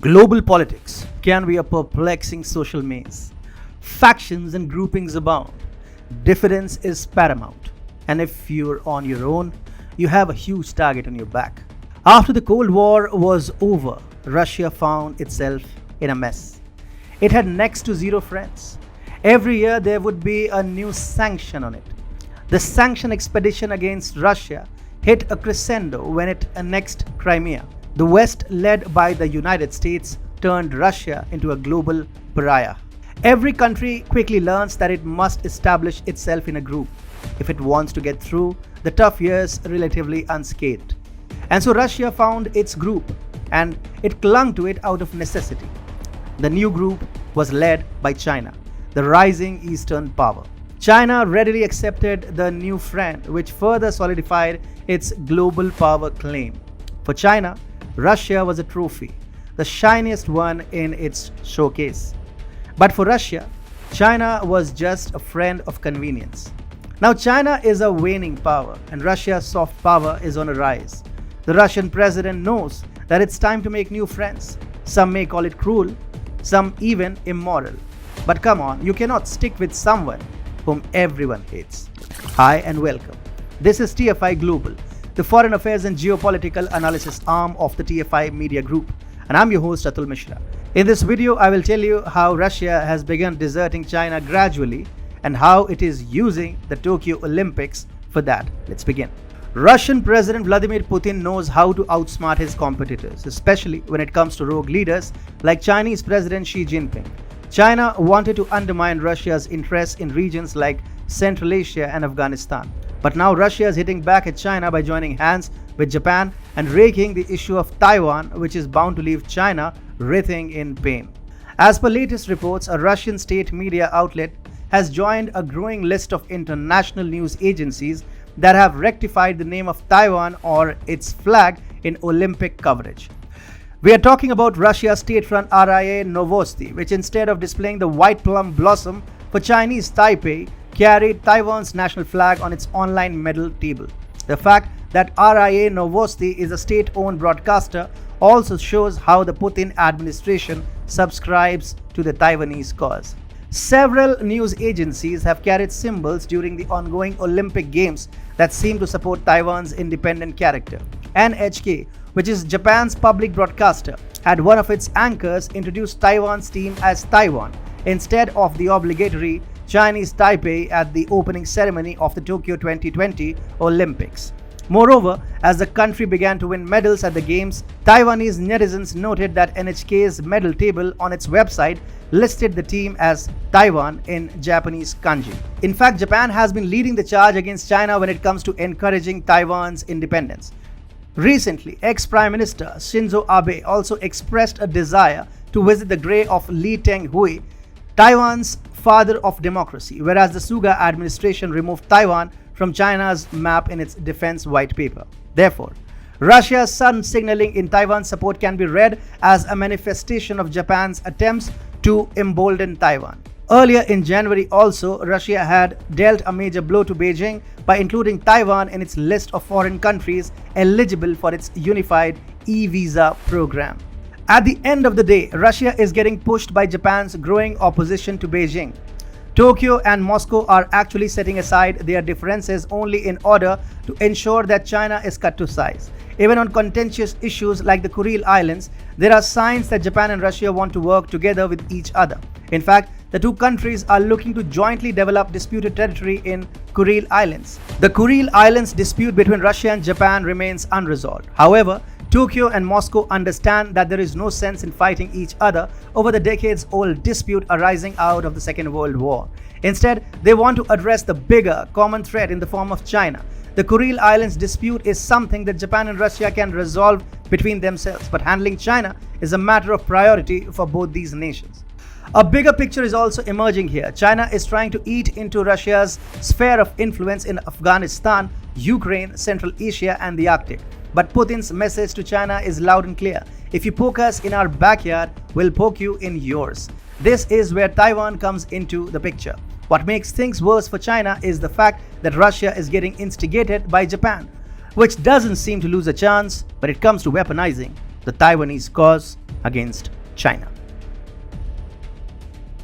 Global politics can be a perplexing social maze. Factions and groupings abound. Difference is paramount. And if you're on your own, you have a huge target on your back. After the Cold War was over, Russia found itself in a mess. It had next to zero friends. Every year there would be a new sanction on it. The sanction expedition against Russia hit a crescendo when it annexed Crimea. The West, led by the United States, turned Russia into a global pariah. Every country quickly learns that it must establish itself in a group if it wants to get through the tough years relatively unscathed. And so Russia found its group, and it clung to it out of necessity. The new group was led by China, the rising Eastern power. China readily accepted the new friend, which further solidified its global power claim. For China, Russia was a trophy, the shiniest one in its showcase. But for Russia, China was just a friend of convenience. Now China is a waning power and Russia's soft power is on a rise. The Russian president knows that it's time to make new friends. Some may call it cruel, some even immoral. But come on, you cannot stick with someone whom everyone hates. Hi and welcome. This is TFI Global, the foreign affairs and geopolitical analysis arm of the TFI Media Group, and I'm your host Atul Mishra. In this video, I will tell you how Russia has begun deserting China gradually and how it is using the Tokyo Olympics for that. Let's begin. Russian President Vladimir Putin knows how to outsmart his competitors, especially when it comes to rogue leaders like Chinese President Xi Jinping. China wanted to undermine Russia's interests in regions like Central Asia and Afghanistan. But now Russia is hitting back at China by joining hands with Japan and raking the issue of Taiwan, which is bound to leave China writhing in pain. As per latest reports, a Russian state media outlet has joined a growing list of international news agencies that have rectified the name of Taiwan or its flag in Olympic coverage. We are talking about Russia's state-run RIA Novosti, which instead of displaying the white plum blossom for Chinese Taipei, carried Taiwan's national flag on its online medal table. The fact that RIA Novosti is a state-owned broadcaster also shows how the Putin administration subscribes to the Taiwanese cause. Several news agencies have carried symbols during the ongoing Olympic Games that seem to support Taiwan's independent character. NHK, which is Japan's public broadcaster, had one of its anchors introduce Taiwan's team as Taiwan instead of the obligatory Chinese Taipei at the opening ceremony of the Tokyo 2020 Olympics. Moreover, as the country began to win medals at the Games, Taiwanese netizens noted that NHK's medal table on its website listed the team as Taiwan in Japanese kanji. In fact, Japan has been leading the charge against China when it comes to encouraging Taiwan's independence. Recently, ex-Prime Minister Shinzo Abe also expressed a desire to visit the grave of Lee Teng-hui, Taiwan's father of democracy, whereas the Suga administration removed Taiwan from China's map in its defense white paper. Therefore, Russia's sun signaling in Taiwan's support can be read as a manifestation of Japan's attempts to embolden Taiwan. Earlier in January also, Russia had dealt a major blow to Beijing by including Taiwan in its list of foreign countries eligible for its unified e-visa program. At the end of the day, Russia is getting pushed by Japan's growing opposition to Beijing. Tokyo and Moscow are actually setting aside their differences only in order to ensure that China is cut to size. Even on contentious issues like the Kuril Islands, there are signs that Japan and Russia want to work together with each other. In fact, the two countries are looking to jointly develop disputed territory in Kuril Islands. The Kuril Islands dispute between Russia and Japan remains unresolved. However, Tokyo and Moscow understand that there is no sense in fighting each other over the decades-old dispute arising out of the Second World War. Instead, they want to address the bigger common threat in the form of China. The Kuril Islands dispute is something that Japan and Russia can resolve between themselves, but handling China is a matter of priority for both these nations. A bigger picture is also emerging here. China is trying to eat into Russia's sphere of influence in Afghanistan, Ukraine, Central Asia, and the Arctic. But Putin's message to China is loud and clear. If you poke us in our backyard, we'll poke you in yours. This is where Taiwan comes into the picture. What makes things worse for China is the fact that Russia is getting instigated by Japan, which doesn't seem to lose a chance when it comes to weaponizing the Taiwanese cause against China.